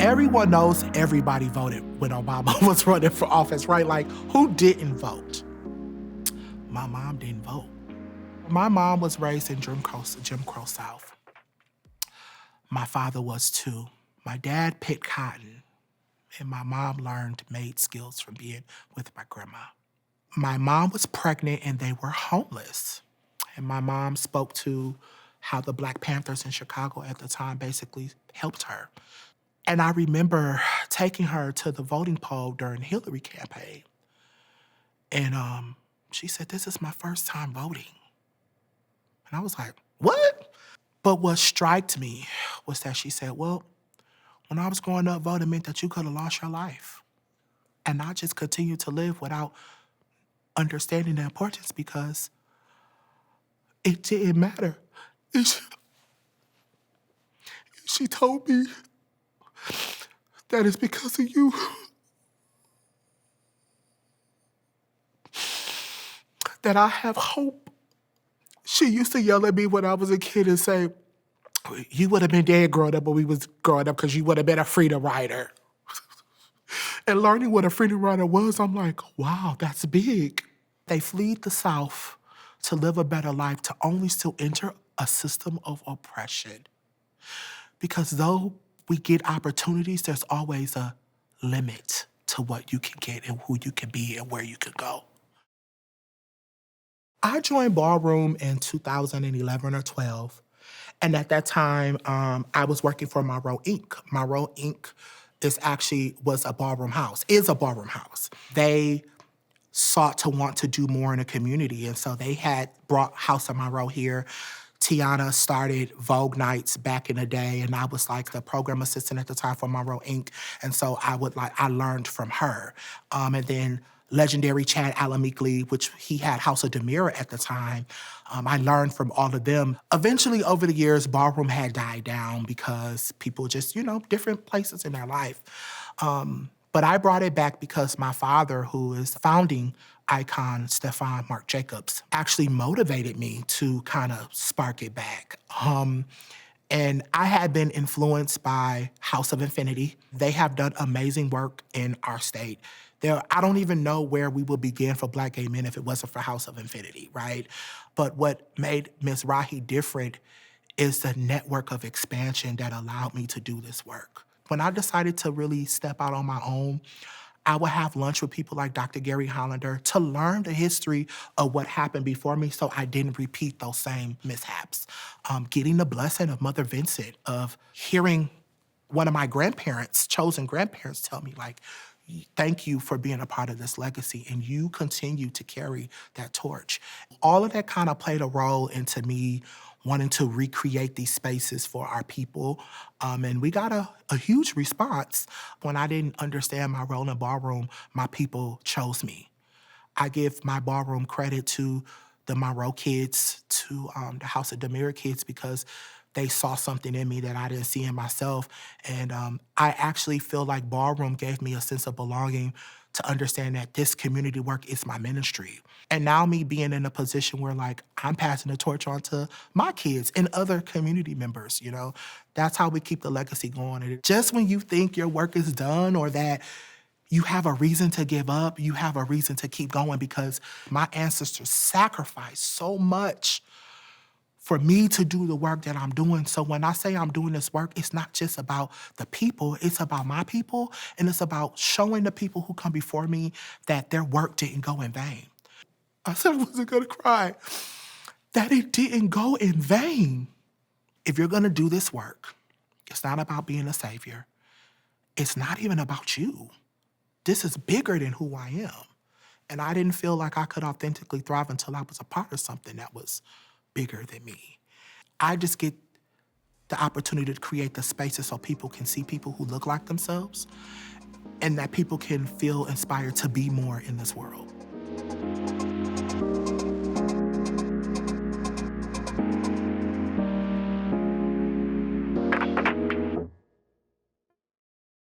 Everyone knows everybody voted when Obama was running for office, right? Like, who didn't vote? My mom didn't vote. My mom was raised in Jim Crow South. My father was too. My dad picked cotton, and my mom learned maid skills from being with my grandma. My mom was pregnant and they were homeless. And my mom spoke to how the Black Panthers in Chicago at the time basically helped her. And I remember taking her to the voting poll during Hillary campaign. And she said, "This is my first time voting." And I was like, "What?" But what struck me was that she said, "Well, when I was growing up, voting meant that you could have lost your life." And I just continued to live without understanding the importance because it didn't matter. She told me that it's because of you that I have hope. She used to yell at me when I was a kid and say, "You would have been dead growing up when we was growing up because you would have been a freedom rider." And learning what a freedom rider was, I'm like, wow, that's big. They fled the South to live a better life, to only still enter a system of oppression. Because though we get opportunities, there's always a limit to what you can get and who you can be and where you can go. I joined Ballroom in 2011 or 12. And at that time, I was working for Monroe Inc. Monroe Inc. Was a ballroom house, is a ballroom house. They sought to want to do more in the community. And so they had brought House of Monroe here. Tiana started Vogue Nights back in the day, and I was like the program assistant at the time for Monroe Inc. And so I learned from her. And then legendary Chad Alamikli, which he had House of Demira at the time. I learned from all of them. Eventually, over the years, ballroom had died down because people just, different places in their life. But I brought it back because my father, who is the founding icon, Stefan Mark Jacobs, actually motivated me to kind of spark it back. And I had been influenced by House of Infinity. They have done amazing work in our state. I don't even know where we would begin for Black gay men if it wasn't for House of Infinity, right? But what made Ms. Rahi different is the network of expansion that allowed me to do this work. When I decided to really step out on my own, I would have lunch with people like Dr. Gary Hollander to learn the history of what happened before me so I didn't repeat those same mishaps. Getting the blessing of Mother Vincent, of hearing one of my grandparents, chosen grandparents, tell me, like, "Thank you for being a part of this legacy, and you continue to carry that torch." All of that kind of played a role into me wanting to recreate these spaces for our people. And we got a huge response. When I didn't understand my role in ballroom, my people chose me. I give my ballroom credit to the Monroe kids, to the House of Demira kids, because they saw something in me that I didn't see in myself. And I actually feel like ballroom gave me a sense of belonging to understand that this community work is my ministry. And now me being in a position where, like, I'm passing the torch on to my kids and other community members, that's how we keep the legacy going. And just when you think your work is done or that you have a reason to give up, you have a reason to keep going, because my ancestors sacrificed so much for me to do the work that I'm doing. So when I say I'm doing this work, it's not just about the people, it's about my people, and it's about showing the people who come before me that their work didn't go in vain. I said I wasn't gonna cry. That it didn't go in vain. If you're gonna do this work, it's not about being a savior. It's not even about you. This is bigger than who I am. And I didn't feel like I could authentically thrive until I was a part of something that was bigger than me. I just get the opportunity to create the spaces so people can see people who look like themselves and that people can feel inspired to be more in this world.